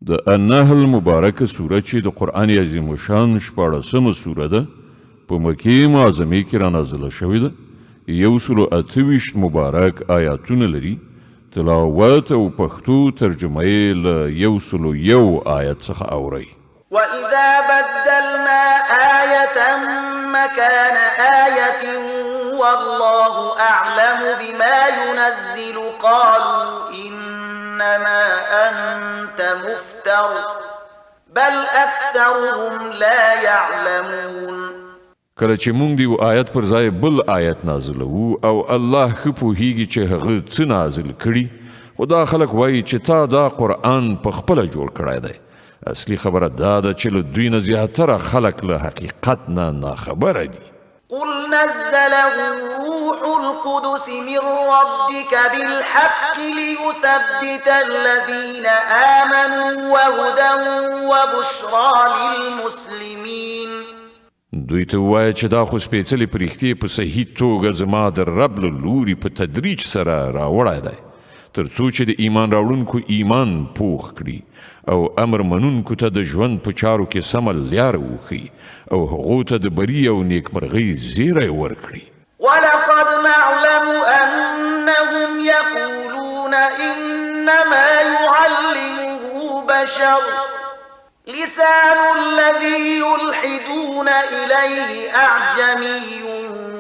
د النحل مبارکه سوره چې د قرآن عظیم الشان 14مه سوره ده په مکې معظمې کې رانازله شوې ده. 128 مبارک آیاتونه لري. تلاوت او پښتو ترجمه یې له 101 آیت څخه اورئ. وَإِذَا بَدَّلْنَا آيَةً مَكَانَ آيَةٍ وَاللَّهُ أَعْلَمُ بِمَا يُنَزِّلُ قَالُوا إِنَّمَا أَنْتَ مُفْتَرٍ بَلْ أَكْثَرُهُمْ لَا يَعْلَمُونَ. کله چې مونږ دیو آیت پر ځای بل آیت نازلوو او الله ښه پوهیږي چې هغه څه نازل کړي، خو دا خلک وایي چې تا دا قرآن په خپله جوړ کړی دی. اصلي خبره دا ده چې له دوی نه زیاتره خلک له حقیقت نه ناخبره دي. قل نزله روح القدس من ربك بالحق ليثبت الذين آمنوا وهدى وبشرى للمسلمين. دوی ته ووایه چې دا خو سپېڅلې پرښتې په صحیح توګه زما د رب له لوري په تدریج سره راوړی دی، تر څو چې د ایمان راوړونکو ایمان پوخ کړي او امر منونکو ته د ژوند په چارو کې سمه لاره وښیي او هغو ته د بري او نیکمرغۍ زیری ورکړي. ولقد نعلم أنهم يقولون إنما يعلمه بشر لسان الذي يلحدون إليه أعجمي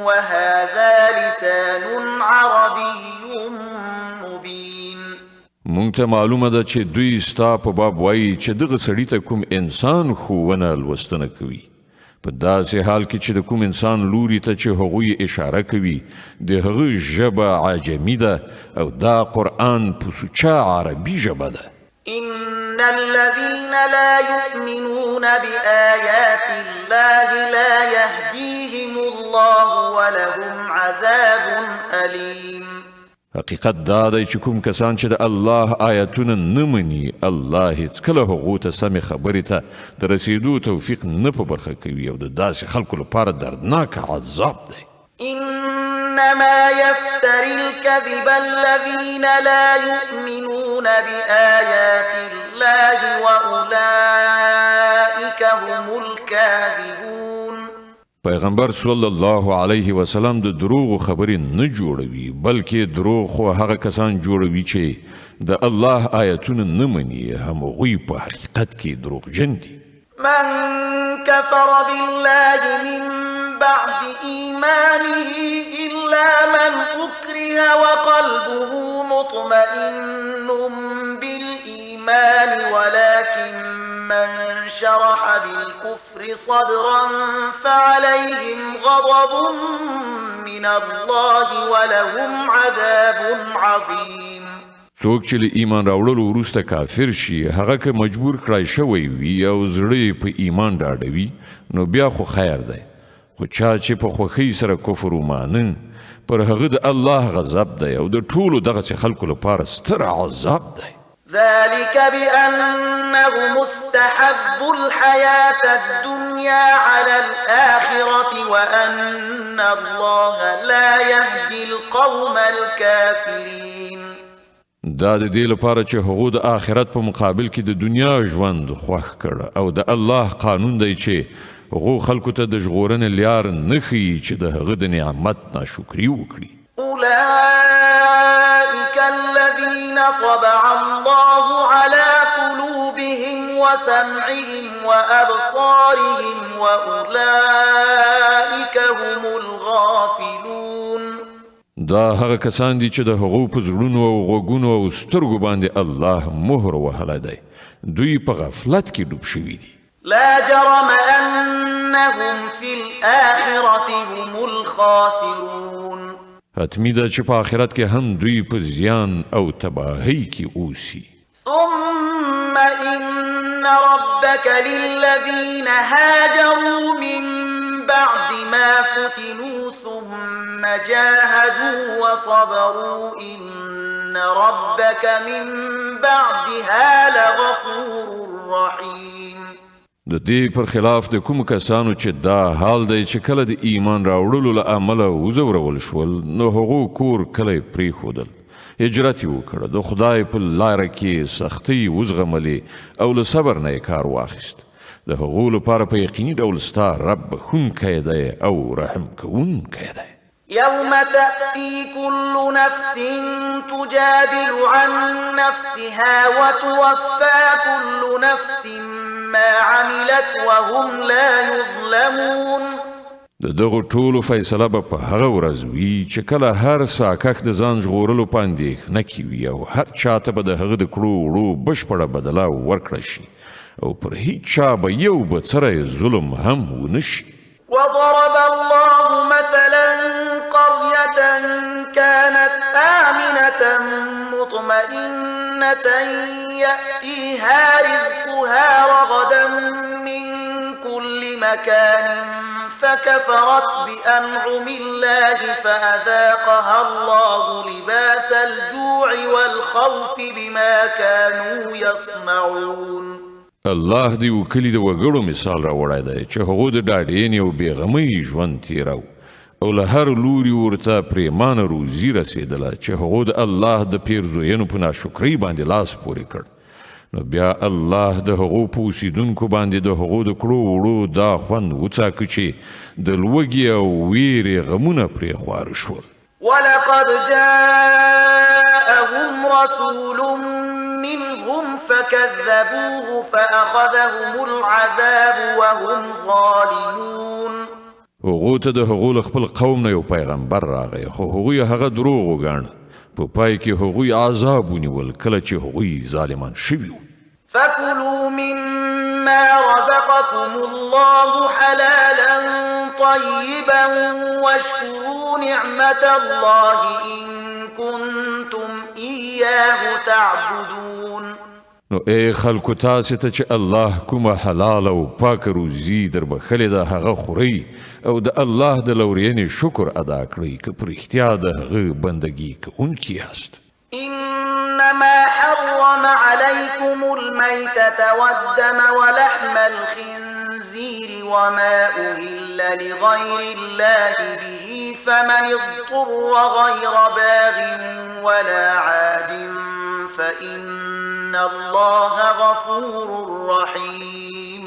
وهذا لسان عربي مبين. مونږ ته معلومه ده چې دوی ستا په باب وایي چې دغه سړي ته کوم انسان ښوونه لوستنه کوي، په داسې حال کې چې د کوم انسان لوري ته چې هغوی اشاره کوي د هغه ژبه عجمي ده او دا قرآن په سوچه عربي ژبه ده. إن الذين لا يؤمنون بآيات الله لا يهديهم الله ولهم عذاب أليم. حقیقت دا دی چې کوم کسان چې د الله آیتونه نه مني، الله هیڅکله هغو ته سمې خبرې ته د رسیدو توفیق نه په برخه کوي او د داسې خلکو لپاره دردناک عذاب دی. إنما يفتري الكذب الذين لا يؤمنون بآيات الله وأولئك هم الكاذبون. پیغمبر صلی الله علیه وسلم د دروغ خبرې نه جوړوي، بلکې دروغ خو هغه کسان جوړوي چې د الله آیتونه نه مني، همغوی په حقیقت کې دروغجن دي. من كفر بالله من بعد إيمانه إلا من أكره وقلبه مطمئن بالإيمان ولكن من شرح بالكفر صدرا فعليهم غضب من الله ولهم عذاب عظيم. څوک چې له ایمان راوړلو وروسته کافر شي، هغه که مجبور کړای شوی وي او زړه په ایمان ډاډوي نو بیا خو خیر دی، خو چا چې په خوښۍ سره کفر ومانه پر هغه د الله غضب دی او د ټولو دغسې خلکو لپاره ستر عذاب دی. ذلك بأنه مستحب الحياة الدنيا على الآخرة وأن الله لا يهدي القوم الكافرين. دا د دې لپاره چې هغو د آخرت په مقابل کې د دنیا ژوند خوښ کړ او د الله قانون دی چې هغو خلکو ته د ژغورنې لار نه ښیي چې د هغه د نعمت ناشکري وکړي. أولئك الذين طبع الله على قلوبهم وسمعهم وأبصارهم وأولئك هم الغافلون. دا هغه کسان دي چې د هغو په زړونو او غوږونو او سترګو باندې الله مهر وهلی دی، دوی په غفلت کې ډوب شوي دي. لا جرم أنهم في الآخرة هم الخاسرون. حتمی ده چې په آخرت کې هم دوی په زیان او تباهی کې اوسي. ثم إن ربك للذين هاجروا من بعد ما فتنوا ثم جاهدوا وصبروا إن ربك من بعدها لغفور رحيم. د دې پر خلاف د کوم کسانو چې دا حال دی چې کله د ایمان راوړلو له امله وځورول شول نو هغو کور کلی پرېښودل، هجرت یې وکړه، د خدای په لاره کې سختۍ وزغملې او له صبر نه یې کار واخیست. د هغو لپاره په یقیني ډول ستا رب بخښونکی دی او رحم کوونکی دی. يوم تأتي كل نفس تجادل عن نفسها وتوفى كل نفس ما عملت وهم لا يظلمون. د دغو ټولو فیصله به په هغه ورځ وي چې کله هر ساکک د ځان ژغورلو په اندېښنه کې وي او هر چاته به د هغه د کړو وړو بشپړه بدله ورکړه شي او پر هیڅ چا به یو بڅری ظلم هم ونه شي. وضرب الله مثلا قرية كانت آمنة مطمئنة يأتيها رزقها رغدا من كل مكان فكفرت بأنعم الله فأذاقها الله لباس الجوع والخوف بما كانوا يصنعون. الله دی وکلی د وګړو مثال راوړی دی چې هغو د ډاډینې او بېغمۍ ژوند تیرو او له هر لوري ورته پرېمانه روزي رسېدله چې هغو د الله د پیرزوینو په ناشکرۍ باندې لاس پورې کړ. نو بیا الله د هغو په اوسېدونکو باندې د هغو د کړو وړو دا خوند وڅاکه چې د لوږې او ویرې غمونه پرې خواره شول. ولقد جاءهم رسول منهم فكذبوه فأخذهم العذاب وهم ظالمون. هغو ته د هغو له خپل قوم نه یو پیغمبر راغی خو هغوی هغه دروغ وګاڼه. په پای کې هغوی عذاب ونیول کله چې هغوی ظالمان شوي وو. فكلوا مما رزقكم الله حلالا طيبا واشكروا نعمة الله إن كنتم إياه تعبدون. نو ای خلکو تاسې ته چې الله کومه حلال او پاک روزي در بخلې ده هغه خورئ او د الله د لورینې شکر ادا کړئ که په رښتیا د هغه بندګي کوونکي یاست. إنما حرم عليكم الميتة والدم ولحم الخنزير وما أهل لغير الله به فمن اضطر غير باغ ولا عاد فإن الله غفور رحيم.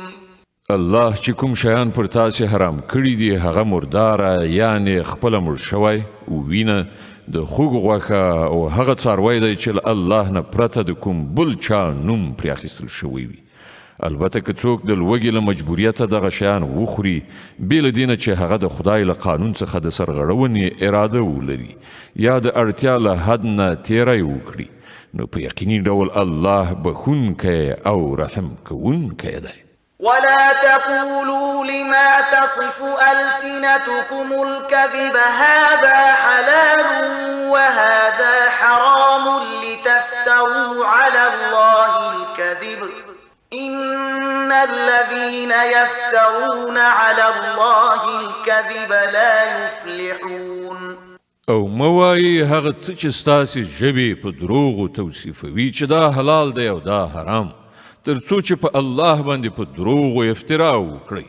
الله چې کوم شیان پر تاسې حرام کړي دي هغه مرداره یعنی خپله مړ شوی وینه د خوږ غوښه او هغه څاروی دی چې له الله نه پرته د کوم بل چا نوم پرې اخیستل شوی وي. البته که څوک د لوږې له مجبوریته دغه شیان وخوري بې له دې نه چې هغه د خدای له قانون څخه د سرغړونې اراده ولري یا د اړتیا له حد نه تیری وکړي نو په یقیني ډول الله بخښونکی او رحم کوونکی دی. ولا تقولوا لما تصف ألسنتكم الكذب هذا حلال وهذا حرام لتفتروا على الله الكذب إن الذين يفترون على الله الكذب لا يفلحون. او موایي هغه څه چې ستاسې ژبې په دروغو توصیفوي چې دا حلال دی او دا حرام تر څو چې په الله باندې په دروغو افترا وکړئ.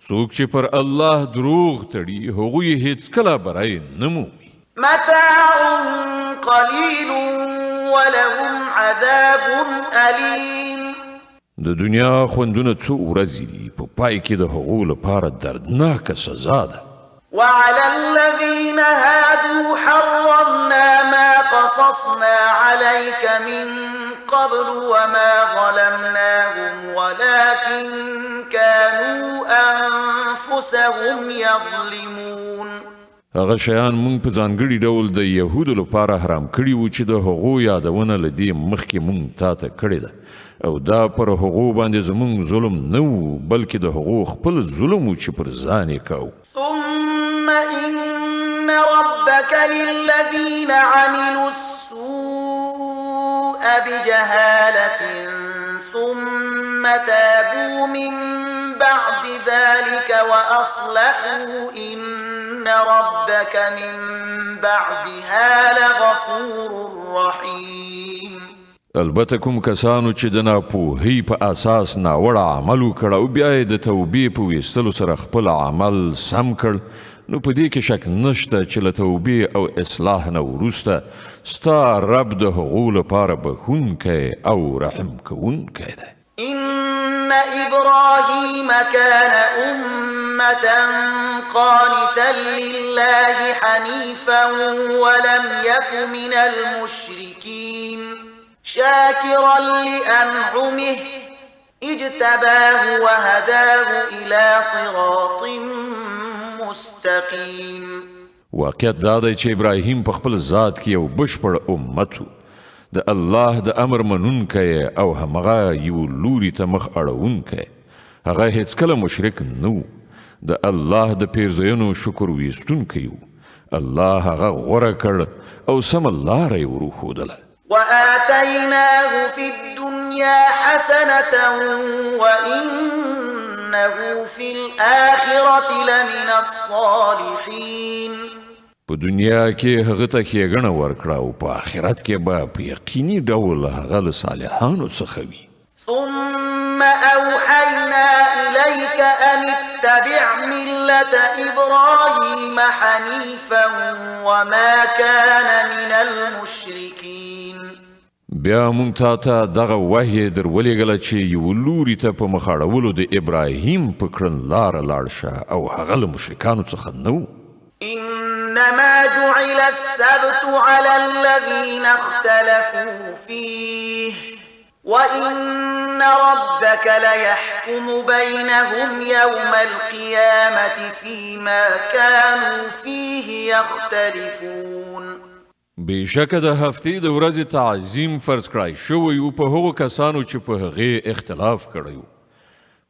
څوک چې پر الله دروغ تړي هغوی هیڅکله بری نه مومي. متاع قلیل ولهم عذاب ألیم. د دنیا خوندونه څو ورځې دي په پای کې د هغو لپاره دردناکه سزا ده. وعلى الذين هادوا حرمنا ما قصصنا عليك من قبل وما ظلمناهم ولكن كانوا أنفسهم يظلمون. هغه شیان مونږ په ځانګړي ډول د یهودو لپاره حرام کړي وو چې د هغو یادونه له دې مخکې مونږ تا ته کړې ده او دا پر هغو باندې زمونږ ظلم نه و بلکې د هغو خپل ظلم و چې پر ځان یې کوو. ثم إن ربك للذين عملوا السوء بجهالة ثم تابوا من بعد ذلك وأصلحوا إن ربك من بعدها لغفور رحيم. البته کوم کسانو چې د ناپوهۍ په اساس ناوړه عمل وکړ او بیا یې د توبې په ویستلو سره خپل عمل سم کړ نو په دې کې شک نشته چې له توبې او اصلاح نه وروسته ستا رب د هغو لپاره بخښونکی او رحم کوونکی دی. إن إبراهيم كان أمة قانتا لله حنيفا ولم يك من المشركين شاكرا لأنعمه اجتباه وهداه إلى صراط مستقيم. واقعیت دا دی چې ابراهیم په خپل ذات کې یو بشپړ امت و، د الله د امر منونکی او همغه یو لوري ته مخ اړوونکی. هغه هیڅکله مشرک نه و، د الله د پیرزیانو شکر ویستونکی و. الله هغه غوره کړ او سمه لاره یې وروښودله. وآتيناه في الدنيا حسنة وإنه في الآخرة لمن الصالحين. په دنیا کې هغه ته ښېګڼه ورکړه او په آخرت کې به په یقیني ډول هغه له صالحانو څخه وي. ثم أوحينا إليك أن اتبع ملة إبراهيم حنيفا وما كان من المشركين. بیا مونږ ته دغه وحی در ولېږله چې یو لوري ته په مخ اړولو د ابراهیم په کړنلاره لاړ شه او هغه له مشرکانو څخه نه و. إنما جعل السبت على الذين اختلفوا فيه وإن ربك ليحكم بينهم يوم القيامة فيما كانوا فيه يختلفون. بېشکه د هفتې د ورځې تعظیم فرض کړی شوی و په هغو کسانو چې په هغې اختلاف کړی و.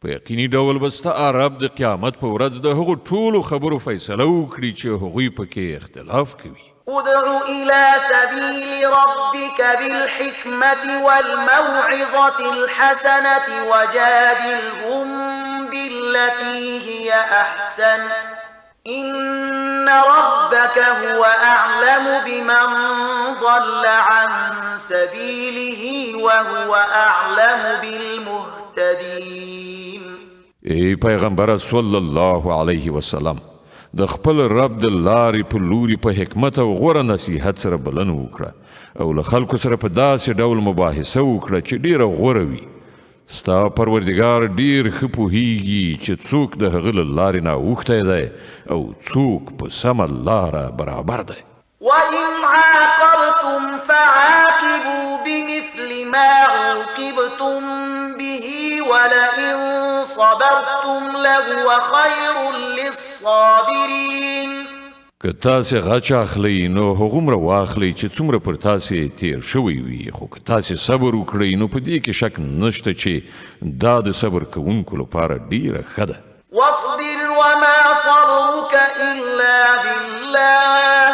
په یقیني ډول به ستا رب د قیامت په ورځ د هغو ټولو خبرو فیصله وکړي چې هغوی پکې اختلاف کوي. ادع إلى سبيل ربك بالحكمة والموعظة الحسنة وجادلهم بالتي هي أحسن إن ربك هو أعلم بمن ضل عن سبيله وهو أعلم بالمهتدين. ای پیغمبر صلی الله علیه وسلم، د خپل رب د لارې په لوري په حکمت او غوره نصیحت سره بلنه وکړه او له خلکو سره په داسې ډول مباحثه وکړه چې ډیره غوره وي. ستا پروردګار ډیر ښه پوهیږي چې څوک د هغه له لارې نه اوښتی دی او څوک په سمه لاره برابر دی. وإن عاقبتم فعاقبوا بمثل ما عوقبتم به ولئن صبرتم لهو خير للصابرين. که تاسې غچ اخلئ نو هغومره واخلئ چې څومره پر تاسې تیر شوی وي، خو که تاسې صبر وکړئ نو په دې کې شک نشته چې دا د صبر کوونکو لپاره ډیره ښه ده. واصبر وما صبرك إلا بالله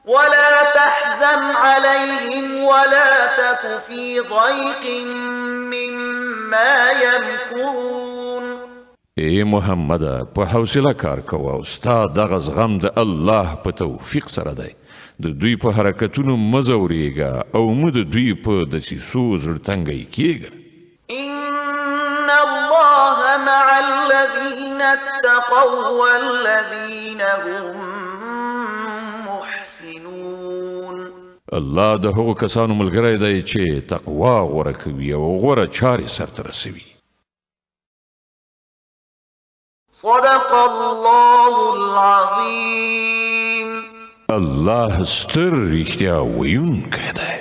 ولا تحزن عليهم ولا تك في ضيق مما يمكرون. ای محمد په حوصله کار کوه او ستا دغه زغم د الله په توفیق سره دی. د دوی په حرکتونو مه ځورېږه او مه د دوی په دسیسو زړه کیږه. إن الله مع الذين اتقوا والذين هم محسنون. الله د هغو کسانو ملګری دی چې تقوا غوره کوي او غوره چارې سرته رسوي. صدق الله العظيم. الله ستر رښتیا ویونکی دی.